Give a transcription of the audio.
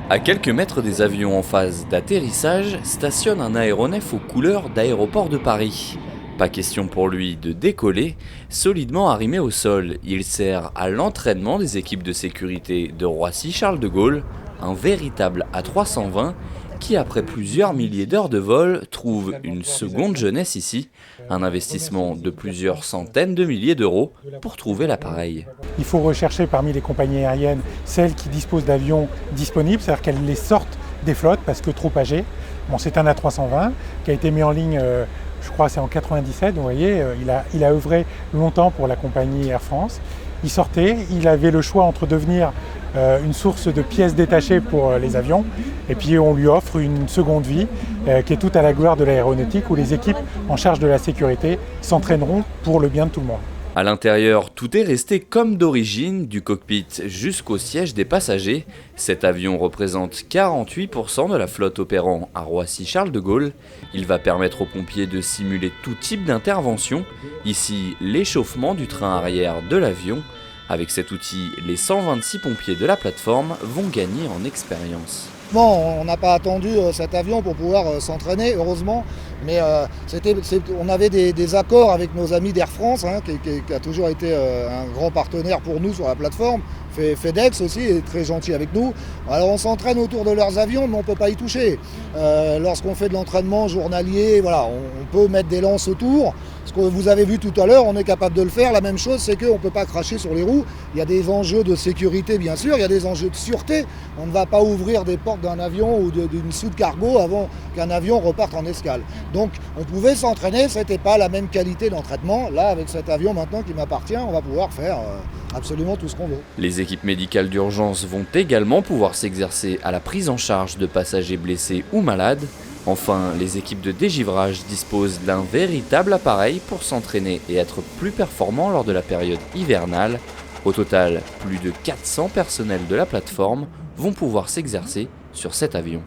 À quelques mètres des avions en phase d'atterrissage, stationne un aéronef aux couleurs d'Aéroport de Paris. Pas question pour lui de décoller, solidement arrimé au sol, il sert à l'entraînement des équipes de sécurité de Roissy-Charles de Gaulle, un véritable A320 qui, après plusieurs milliers d'heures de vol, trouve une seconde jeunesse ici, un investissement de plusieurs centaines de milliers d'euros pour trouver l'appareil. Il faut rechercher parmi les compagnies aériennes celles qui disposent d'avions disponibles, c'est-à-dire qu'elles les sortent des flottes parce que trop âgées. Bon, c'est un A320 qui a été mis en ligne, je crois c'est en 97, vous voyez, il a œuvré longtemps pour la compagnie Air France. Il sortait, il avait le choix entre devenir une source de pièces détachées pour les avions, et puis on lui offre une seconde vie qui est toute à la gloire de l'aéronautique, où les équipes en charge de la sécurité s'entraîneront pour le bien de tout le monde. À l'intérieur, tout est resté comme d'origine, du cockpit jusqu'au siège des passagers. Cet avion représente 48% de la flotte opérant à Roissy-Charles de Gaulle. Il va permettre aux pompiers de simuler tout type d'intervention. Ici, l'échauffement du train arrière de l'avion. Avec cet outil, les 126 pompiers de la plateforme vont gagner en expérience. Bon, on n'a pas attendu cet avion pour pouvoir s'entraîner, heureusement, mais on avait des accords avec nos amis d'Air France, qui a toujours été un grand partenaire pour nous sur la plateforme. FedEx aussi est très gentil avec nous. Alors on s'entraîne autour de leurs avions, mais on ne peut pas y toucher. Lorsqu'on fait de l'entraînement journalier, voilà, on peut mettre des lances autour. Ce que vous avez vu tout à l'heure, on est capable de le faire. La même chose, c'est qu'on ne peut pas cracher sur les roues. Il y a des enjeux de sécurité, bien sûr, il y a des enjeux de sûreté. On ne va pas ouvrir des portes d'un avion ou d'une soute cargo avant qu'un avion reparte en escale. Donc on pouvait s'entraîner, ce n'était pas la même qualité d'entraînement. Là, avec cet avion maintenant qui m'appartient, on va pouvoir faire absolument tout ce qu'on veut. Les équipes médicales d'urgence vont également pouvoir s'exercer à la prise en charge de passagers blessés ou malades. Enfin, les équipes de dégivrage disposent d'un véritable appareil pour s'entraîner et être plus performants lors de la période hivernale. Au total, plus de 400 personnels de la plateforme vont pouvoir s'exercer sur cet avion.